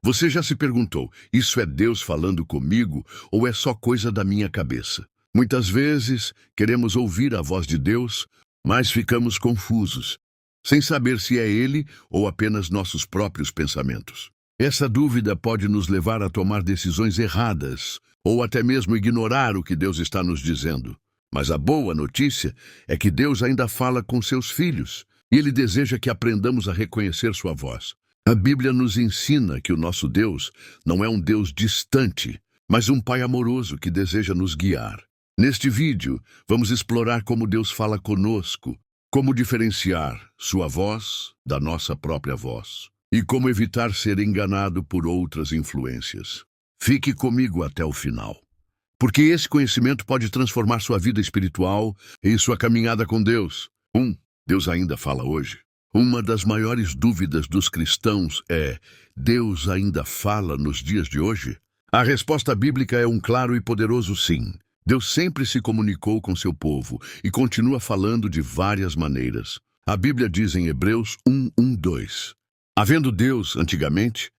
Você já se perguntou, isso é Deus falando comigo ou é só coisa da minha cabeça? Muitas vezes queremos ouvir a voz de Deus, mas ficamos confusos, sem saber se é Ele ou apenas nossos próprios pensamentos. Essa dúvida pode nos levar a tomar decisões erradas ou até mesmo ignorar o que Deus está nos dizendo. Mas a boa notícia é que Deus ainda fala com seus filhos e Ele deseja que aprendamos a reconhecer sua voz. A Bíblia nos ensina que o nosso Deus não é um Deus distante, mas um Pai amoroso que deseja nos guiar. Neste vídeo, vamos explorar como Deus fala conosco, como diferenciar sua voz da nossa própria voz e como evitar ser enganado por outras influências. Fique comigo até o final, porque esse conhecimento pode transformar sua vida espiritual e sua caminhada com Deus. Deus ainda fala hoje. Uma das maiores dúvidas dos cristãos é: Deus ainda fala nos dias de hoje? A resposta bíblica é um claro e poderoso sim. Deus sempre se comunicou com seu povo e continua falando de várias maneiras. A Bíblia diz em Hebreus 1:2. Havendo Deus, antigamente,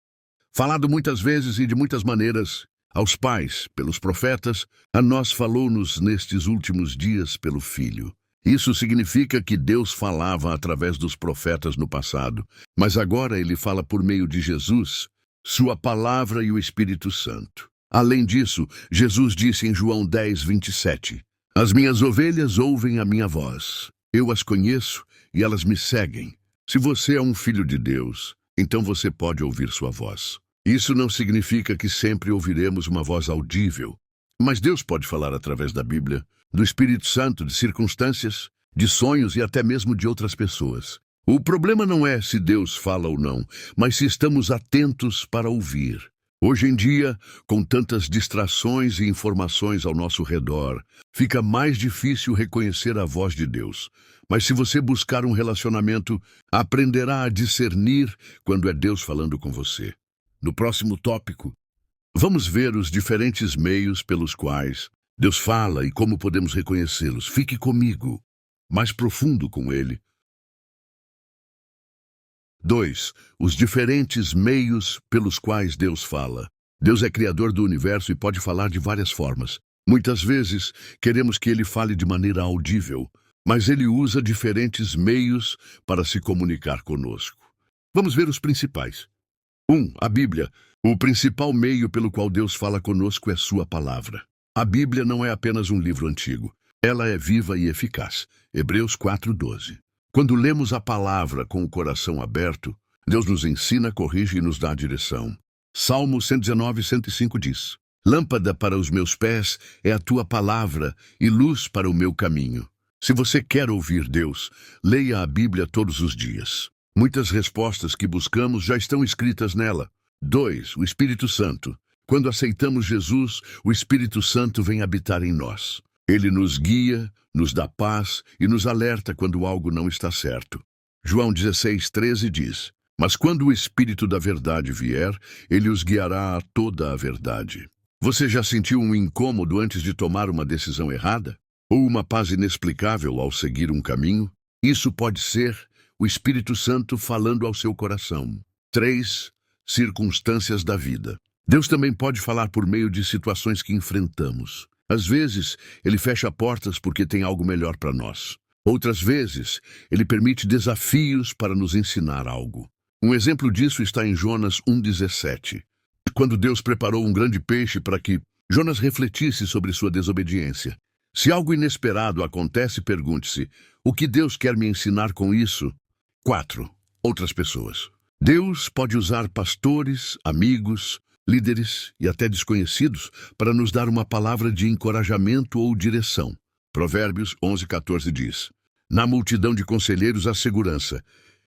falado muitas vezes e de muitas maneiras aos pais, pelos profetas, a nós falou-nos nestes últimos dias pelo Filho. Isso significa que Deus falava através dos profetas no passado, mas agora Ele fala por meio de Jesus, sua palavra e o Espírito Santo. Além disso, Jesus disse em João 10:27, As minhas ovelhas ouvem a minha voz. Eu as conheço e elas me seguem. Se você é um filho de Deus, então você pode ouvir sua voz. Isso não significa que sempre ouviremos uma voz audível, mas Deus pode falar através da Bíblia, do Espírito Santo, de circunstâncias, de sonhos e até mesmo de outras pessoas. O problema não é se Deus fala ou não, mas se estamos atentos para ouvir. Hoje em dia, com tantas distrações e informações ao nosso redor, fica mais difícil reconhecer a voz de Deus. Mas se você buscar um relacionamento, aprenderá a discernir quando é Deus falando com você. No próximo tópico, vamos ver os diferentes meios pelos quais Deus fala e como podemos reconhecê-los. Fique comigo, mais profundo com Ele. 2. Os diferentes meios pelos quais Deus fala. Deus é criador do universo e pode falar de várias formas. Muitas vezes, queremos que Ele fale de maneira audível, mas Ele usa diferentes meios para se comunicar conosco. Vamos ver os principais. 1. A Bíblia. O principal meio pelo qual Deus fala conosco é sua palavra. A Bíblia não é apenas um livro antigo. Ela é viva e eficaz. Hebreus 4:12. Quando lemos a palavra com o coração aberto, Deus nos ensina, corrige e nos dá a direção. Salmo 119:105 diz: Lâmpada para os meus pés é a tua palavra e luz para o meu caminho. Se você quer ouvir Deus, leia a Bíblia todos os dias. Muitas respostas que buscamos já estão escritas nela. 2. O Espírito Santo. Quando aceitamos Jesus, o Espírito Santo vem habitar em nós. Ele nos guia, nos dá paz e nos alerta quando algo não está certo. João 16:13 diz: Mas quando o Espírito da verdade vier, ele os guiará a toda a verdade. Você já sentiu um incômodo antes de tomar uma decisão errada? Ou uma paz inexplicável ao seguir um caminho? Isso pode ser o Espírito Santo falando ao seu coração. 3. Circunstâncias da vida. Deus também pode falar por meio de situações que enfrentamos. Às vezes, Ele fecha portas porque tem algo melhor para nós. Outras vezes, Ele permite desafios para nos ensinar algo. Um exemplo disso está em Jonas 1:17. Quando Deus preparou um grande peixe para que Jonas refletisse sobre sua desobediência. Se algo inesperado acontece, pergunte-se: o que Deus quer me ensinar com isso? 4. Outras pessoas. Deus pode usar pastores, amigos, líderes e até desconhecidos para nos dar uma palavra de encorajamento ou direção. Provérbios 11:14 diz: Na multidão de conselheiros há segurança.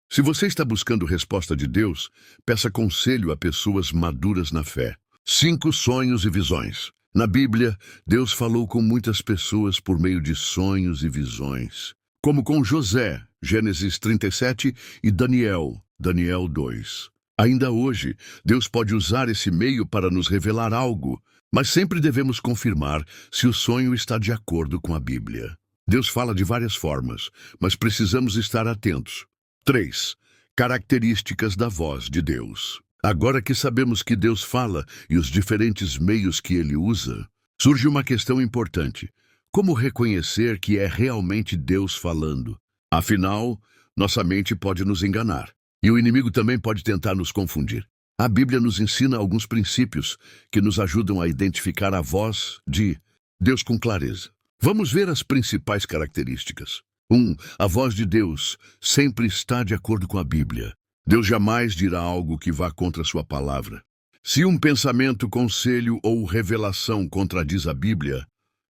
Se você está buscando resposta de Deus, peça conselho a pessoas maduras na fé. 5. Sonhos e visões. Na Bíblia, Deus falou com muitas pessoas por meio de sonhos e visões, como com José, Gênesis 37, e Daniel, Daniel 2. Ainda hoje, Deus pode usar esse meio para nos revelar algo, mas sempre devemos confirmar se o sonho está de acordo com a Bíblia. Deus fala de várias formas, mas precisamos estar atentos. 3. Características da voz de Deus. Agora que sabemos que Deus fala e os diferentes meios que ele usa, surge uma questão importante. Como reconhecer que é realmente Deus falando? Afinal, nossa mente pode nos enganar, e o inimigo também pode tentar nos confundir. A Bíblia nos ensina alguns princípios que nos ajudam a identificar a voz de Deus com clareza. Vamos ver as principais características. 1. A voz de Deus sempre está de acordo com a Bíblia. Deus jamais dirá algo que vá contra sua palavra. Se um pensamento, conselho ou revelação contradiz a Bíblia,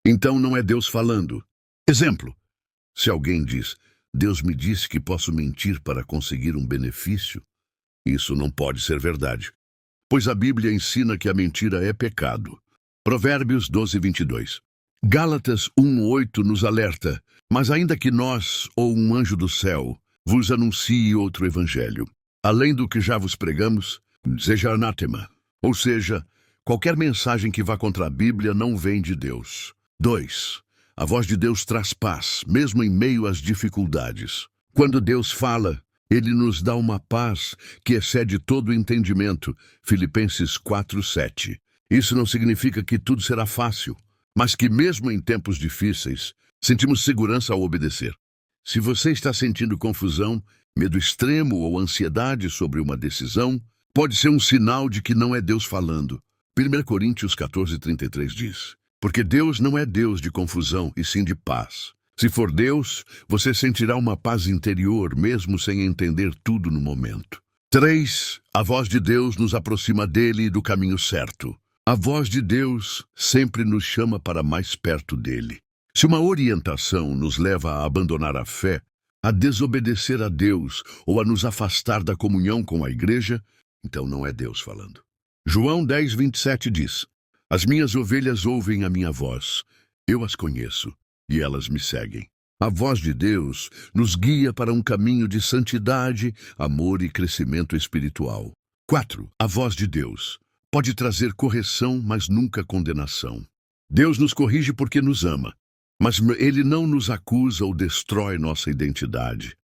então não é Deus falando. Exemplo: se alguém diz, Deus me disse que posso mentir para conseguir um benefício, isso não pode ser verdade, pois a Bíblia ensina que a mentira é pecado. Provérbios 12:22. Gálatas 1:8 nos alerta, mas ainda que nós, ou um anjo do céu, vos anuncie outro evangelho, além do que já vos pregamos, seja anátema. Ou seja, qualquer mensagem que vá contra a Bíblia não vem de Deus. 2. A voz de Deus traz paz, mesmo em meio às dificuldades. Quando Deus fala, Ele nos dá uma paz que excede todo o entendimento. Filipenses 4:7. Isso não significa que tudo será fácil, mas que mesmo em tempos difíceis, sentimos segurança ao obedecer. Se você está sentindo confusão, medo extremo ou ansiedade sobre uma decisão, pode ser um sinal de que não é Deus falando. 1 Coríntios 14:33 diz, porque Deus não é Deus de confusão, e sim de paz. Se for Deus, você sentirá uma paz interior, mesmo sem entender tudo no momento. 3. A voz de Deus nos aproxima dele e do caminho certo. A voz de Deus sempre nos chama para mais perto dele. Se uma orientação nos leva a abandonar a fé, a desobedecer a Deus ou a nos afastar da comunhão com a igreja, então não é Deus falando. João 10:27 diz, as minhas ovelhas ouvem a minha voz, eu as conheço e elas me seguem. A voz de Deus nos guia para um caminho de santidade, amor e crescimento espiritual. 4. A voz de Deus pode trazer correção, mas nunca condenação. Deus nos corrige porque nos ama, mas Ele não nos acusa ou destrói nossa identidade.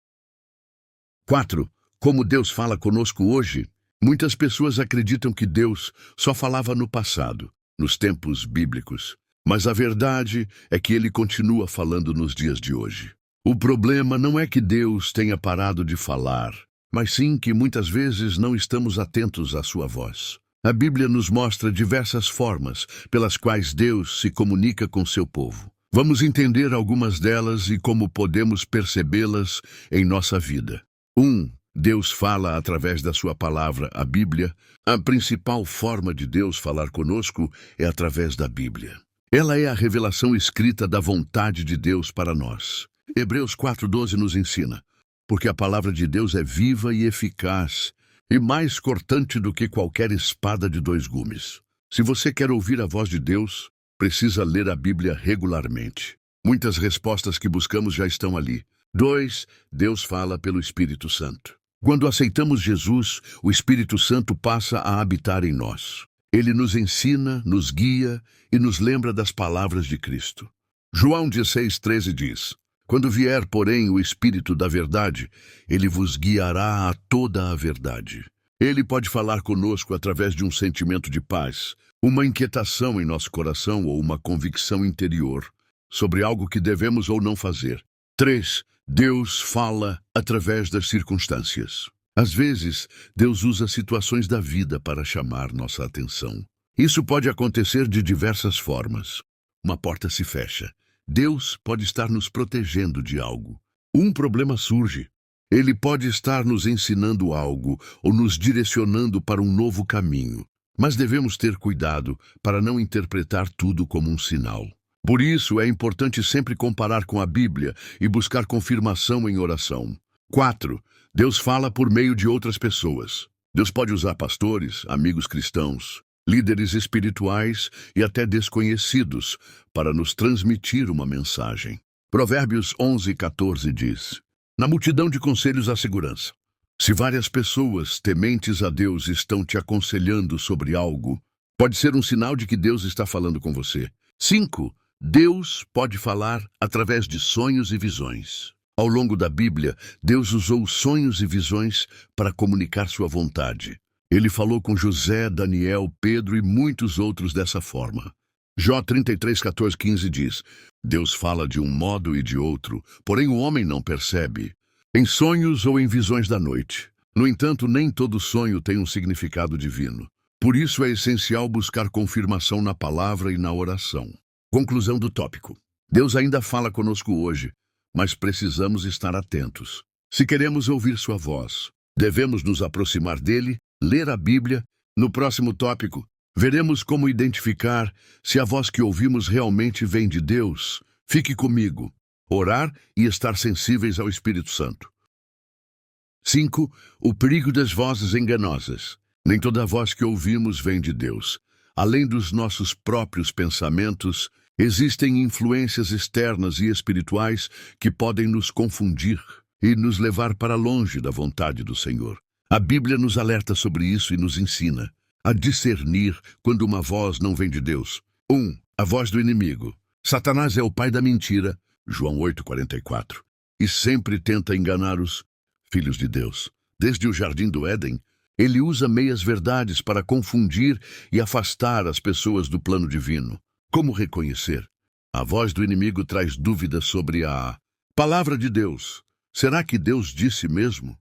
4. Como Deus fala conosco hoje, muitas pessoas acreditam que Deus só falava no passado, nos tempos bíblicos, mas a verdade é que Ele continua falando nos dias de hoje. O problema não é que Deus tenha parado de falar, mas sim que muitas vezes não estamos atentos à sua voz. A Bíblia nos mostra diversas formas pelas quais Deus se comunica com seu povo. Vamos entender algumas delas e como podemos percebê-las em nossa vida. 1. Deus fala através da sua palavra, a Bíblia. A principal forma de Deus falar conosco é através da Bíblia. Ela é a revelação escrita da vontade de Deus para nós. Hebreus 4:12 nos ensina, porque a palavra de Deus é viva e eficaz, e mais cortante do que qualquer espada de 2 gumes. Se você quer ouvir a voz de Deus, precisa ler a Bíblia regularmente. Muitas respostas que buscamos já estão ali. 2. Deus fala pelo Espírito Santo. Quando aceitamos Jesus, o Espírito Santo passa a habitar em nós. Ele nos ensina, nos guia e nos lembra das palavras de Cristo. João 16:13 diz, quando vier, porém, o Espírito da verdade, ele vos guiará a toda a verdade. Ele pode falar conosco através de um sentimento de paz, uma inquietação em nosso coração ou uma convicção interior sobre algo que devemos ou não fazer. 3. Deus fala através das circunstâncias. Às vezes, Deus usa situações da vida para chamar nossa atenção. Isso pode acontecer de diversas formas. Uma porta se fecha. Deus pode estar nos protegendo de algo. Um problema surge. Ele pode estar nos ensinando algo ou nos direcionando para um novo caminho. Mas devemos ter cuidado para não interpretar tudo como um sinal. Por isso, é importante sempre comparar com a Bíblia e buscar confirmação em oração. 4. Deus fala por meio de outras pessoas. Deus pode usar pastores, amigos cristãos, líderes espirituais e até desconhecidos para nos transmitir uma mensagem. Provérbios 11:14 diz, na multidão de conselhos há segurança. Se várias pessoas tementes a Deus estão te aconselhando sobre algo, pode ser um sinal de que Deus está falando com você. 5. Deus pode falar através de sonhos e visões. Ao longo da Bíblia, Deus usou sonhos e visões para comunicar sua vontade. Ele falou com José, Daniel, Pedro e muitos outros dessa forma. Jó 33, 14, 15 diz: Deus fala de um modo e de outro, porém o homem não percebe, em sonhos ou em visões da noite. No entanto, nem todo sonho tem um significado divino. Por isso é essencial buscar confirmação na palavra e na oração. Conclusão do tópico. Deus ainda fala conosco hoje, mas precisamos estar atentos. Se queremos ouvir sua voz, devemos nos aproximar dele, ler a Bíblia. No próximo tópico, veremos como identificar se a voz que ouvimos realmente vem de Deus. Fique comigo. Orar e estar sensíveis ao Espírito Santo. 5. O perigo das vozes enganosas. Nem toda voz que ouvimos vem de Deus. Além dos nossos próprios pensamentos, existem influências externas e espirituais que podem nos confundir e nos levar para longe da vontade do Senhor. A Bíblia nos alerta sobre isso e nos ensina a discernir quando uma voz não vem de Deus. 1. A voz do inimigo. Satanás é o pai da mentira, João 8,44, e sempre tenta enganar os filhos de Deus. Desde o jardim do Éden, ele usa meias-verdades para confundir e afastar as pessoas do plano divino. Como reconhecer? A voz do inimigo traz dúvidas sobre a palavra de Deus. Será que Deus disse mesmo?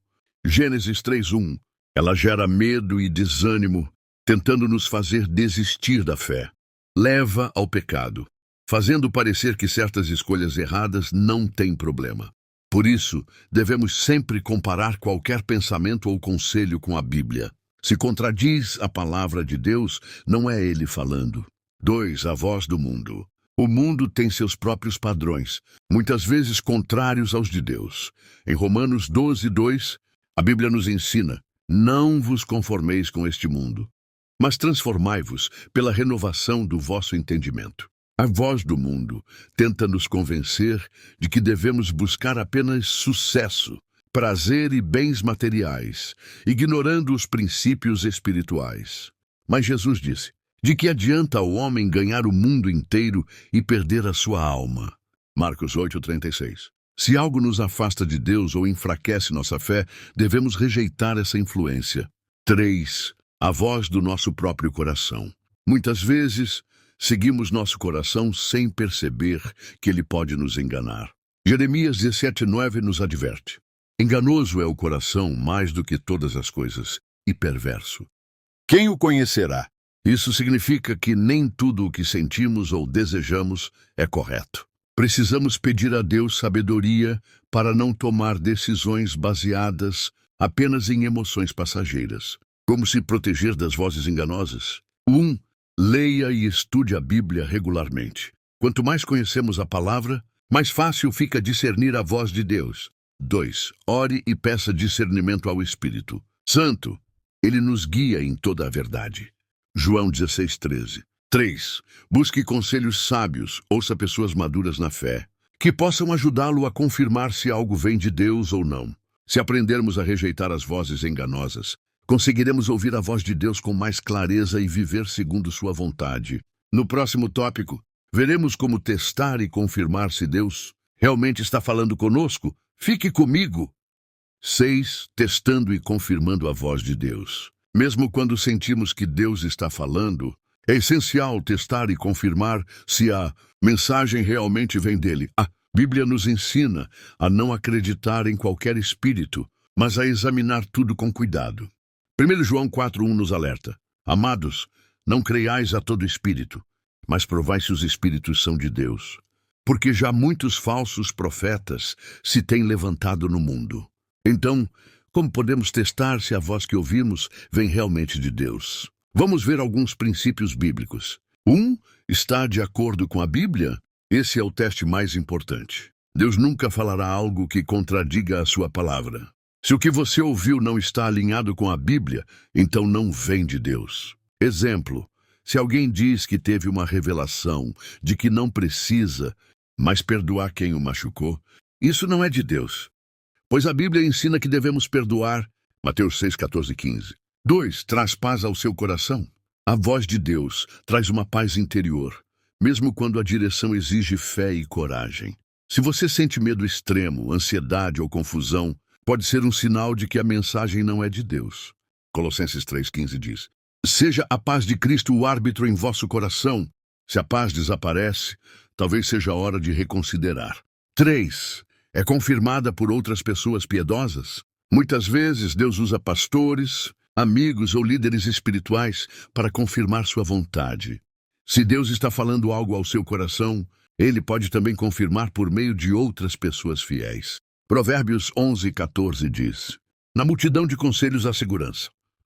Gênesis 3:1. Ela gera medo e desânimo, tentando nos fazer desistir da fé. Leva ao pecado, fazendo parecer que certas escolhas erradas não têm problema. Por isso, devemos sempre comparar qualquer pensamento ou conselho com a Bíblia. Se contradiz a palavra de Deus, não é ele falando. 2. A voz do mundo. O mundo tem seus próprios padrões, muitas vezes contrários aos de Deus. Em Romanos 12:2, a Bíblia nos ensina: não vos conformeis com este mundo, mas transformai-vos pela renovação do vosso entendimento. A voz do mundo tenta nos convencer de que devemos buscar apenas sucesso, prazer e bens materiais, ignorando os princípios espirituais. Mas Jesus disse: de que adianta o homem ganhar o mundo inteiro e perder a sua alma? Marcos 8,36. Se algo nos afasta de Deus ou enfraquece nossa fé, devemos rejeitar essa influência. 3. A voz do nosso próprio coração. Muitas vezes, seguimos nosso coração sem perceber que ele pode nos enganar. Jeremias 17:9 nos adverte: enganoso é o coração mais do que todas as coisas, e perverso. Quem o conhecerá? Isso significa que nem tudo o que sentimos ou desejamos é correto. Precisamos pedir a Deus sabedoria para não tomar decisões baseadas apenas em emoções passageiras. Como se proteger das vozes enganosas? 1. Leia e estude a Bíblia regularmente. Quanto mais conhecemos a palavra, mais fácil fica discernir a voz de Deus. 2. Ore e peça discernimento ao Espírito Santo. Ele nos guia em toda a verdade. João 16:13. 3. Busque conselhos sábios, ouça pessoas maduras na fé, que possam ajudá-lo a confirmar se algo vem de Deus ou não. Se aprendermos a rejeitar as vozes enganosas, conseguiremos ouvir a voz de Deus com mais clareza e viver segundo sua vontade. No próximo tópico, veremos como testar e confirmar se Deus realmente está falando conosco. Fique comigo. 6. Testando e confirmando a voz de Deus. Mesmo quando sentimos que Deus está falando, é essencial testar e confirmar se a mensagem realmente vem dele. A Bíblia nos ensina a não acreditar em qualquer espírito, mas a examinar tudo com cuidado. 1 João 4:1 nos alerta: amados, não creiais a todo espírito, mas provai se os espíritos são de Deus. Porque já muitos falsos profetas se têm levantado no mundo. Então, como podemos testar se a voz que ouvimos vem realmente de Deus? Vamos ver alguns princípios bíblicos. 1. Está de acordo com a Bíblia? Esse é o teste mais importante. Deus nunca falará algo que contradiga a sua palavra. Se o que você ouviu não está alinhado com a Bíblia, então não vem de Deus. Exemplo: se alguém diz que teve uma revelação de que não precisa mais perdoar quem o machucou, isso não é de Deus. Pois a Bíblia ensina que devemos perdoar. Mateus 6:14-15. 2. Traz paz ao seu coração. A voz de Deus traz uma paz interior, mesmo quando a direção exige fé e coragem. Se você sente medo extremo, ansiedade ou confusão, pode ser um sinal de que a mensagem não é de Deus. Colossenses 3,15 diz: seja a paz de Cristo o árbitro em vosso coração. Se a paz desaparece, talvez seja a hora de reconsiderar. 3. É confirmada por outras pessoas piedosas. Muitas vezes Deus usa pastores, amigos ou líderes espirituais para confirmar sua vontade. Se Deus está falando algo ao seu coração, Ele pode também confirmar por meio de outras pessoas fiéis. Provérbios 11:14 diz: na multidão de conselhos há segurança.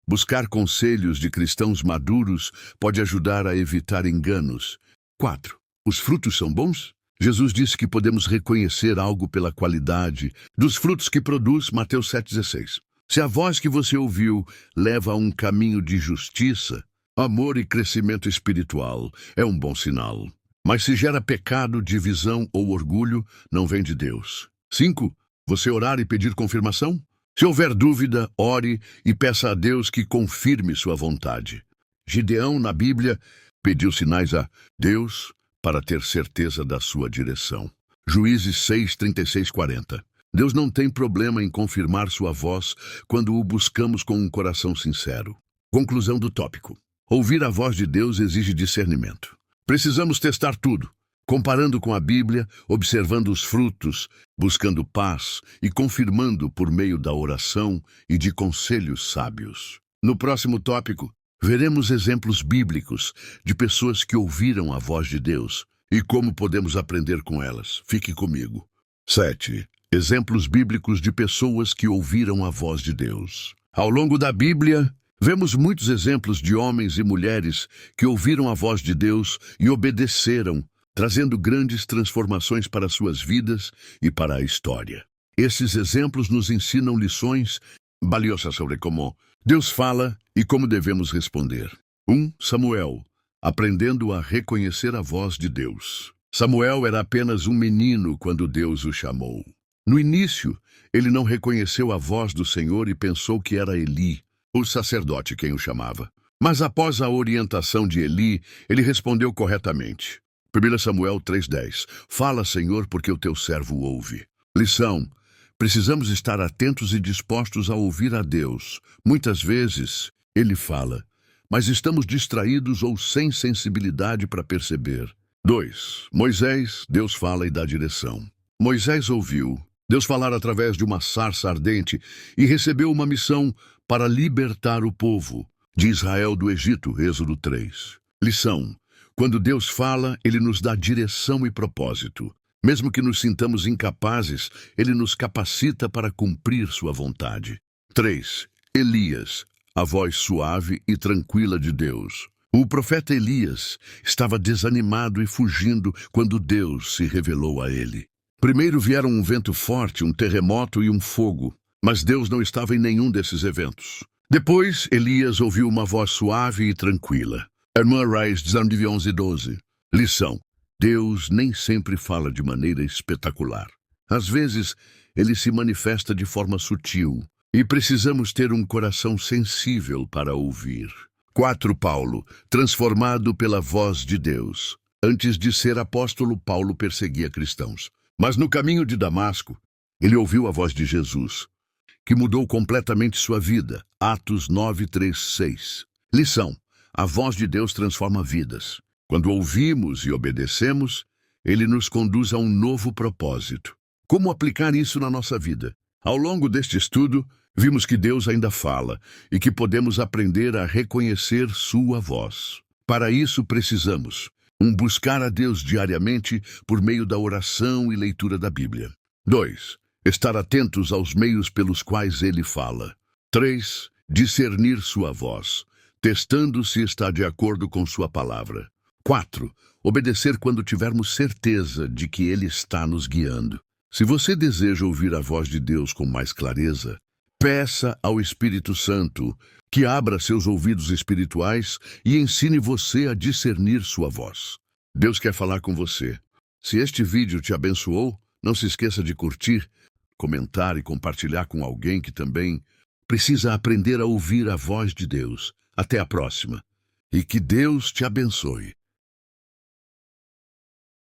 Buscar conselhos de cristãos maduros pode ajudar a evitar enganos. 4. Os frutos são bons? Jesus disse que podemos reconhecer algo pela qualidade dos frutos que produz, Mateus 7,16. Se a voz que você ouviu leva a um caminho de justiça, amor e crescimento espiritual, é um bom sinal. Mas se gera pecado, divisão ou orgulho, não vem de Deus. 5. Você orar e pedir confirmação? Se houver dúvida, ore e peça a Deus que confirme sua vontade. Gideão, na Bíblia, pediu sinais a Deus para ter certeza da sua direção. Juízes 6:36-40. Deus não tem problema em confirmar sua voz quando o buscamos com um coração sincero. Conclusão do tópico. Ouvir a voz de Deus exige discernimento. Precisamos testar tudo, comparando com a Bíblia, observando os frutos, buscando paz e confirmando por meio da oração e de conselhos sábios. No próximo tópico, veremos exemplos bíblicos de pessoas que ouviram a voz de Deus e como podemos aprender com elas. Fique comigo. 7. Exemplos bíblicos de pessoas que ouviram a voz de Deus. Ao longo da Bíblia, vemos muitos exemplos de homens e mulheres que ouviram a voz de Deus e obedeceram, trazendo grandes transformações para suas vidas e para a história. Esses exemplos nos ensinam lições valiosas sobre como Deus fala e como devemos responder. 1. Samuel, aprendendo a reconhecer a voz de Deus. Samuel era apenas um menino quando Deus o chamou. No início, ele não reconheceu a voz do Senhor e pensou que era Eli, o sacerdote, quem o chamava. Mas após a orientação de Eli, ele respondeu corretamente. 1 Samuel 3:10. Fala, Senhor, porque o teu servo ouve. Lição: precisamos estar atentos e dispostos a ouvir a Deus. Muitas vezes, Ele fala, mas estamos distraídos ou sem sensibilidade para perceber. 2. Moisés, Deus fala e dá direção. Moisés ouviu Deus falar através de uma sarça ardente e recebeu uma missão para libertar o povo de Israel do Egito, Êxodo 3. Lição: quando Deus fala, Ele nos dá direção e propósito. Mesmo que nos sintamos incapazes, Ele nos capacita para cumprir sua vontade. 3. Elias, a voz suave e tranquila de Deus. O profeta Elias estava desanimado e fugindo quando Deus se revelou a ele. Primeiro vieram um vento forte, um terremoto e um fogo, mas Deus não estava em nenhum desses eventos. Depois, Elias ouviu uma voz suave e tranquila. Irmã Rice, 11:12. Lição: Deus nem sempre fala de maneira espetacular. Às vezes, Ele se manifesta de forma sutil, e precisamos ter um coração sensível para ouvir. 4. Paulo, transformado pela voz de Deus. Antes de ser apóstolo, Paulo perseguia cristãos. Mas no caminho de Damasco, ele ouviu a voz de Jesus, que mudou completamente sua vida. Atos 9:3-6. Lição: a voz de Deus transforma vidas. Quando ouvimos e obedecemos, Ele nos conduz a um novo propósito. Como aplicar isso na nossa vida? Ao longo deste estudo, vimos que Deus ainda fala e que podemos aprender a reconhecer sua voz. Para isso, precisamos buscar a Deus diariamente por meio da oração e leitura da Bíblia. 2. Estar atentos aos meios pelos quais Ele fala. 3. Discernir sua voz, testando se está de acordo com sua palavra. 4. Obedecer quando tivermos certeza de que Ele está nos guiando. Se você deseja ouvir a voz de Deus com mais clareza, peça ao Espírito Santo que abra seus ouvidos espirituais e ensine você a discernir sua voz. Deus quer falar com você. Se este vídeo te abençoou, não se esqueça de curtir, comentar e compartilhar com alguém que também precisa aprender a ouvir a voz de Deus. Até a próxima. E que Deus te abençoe.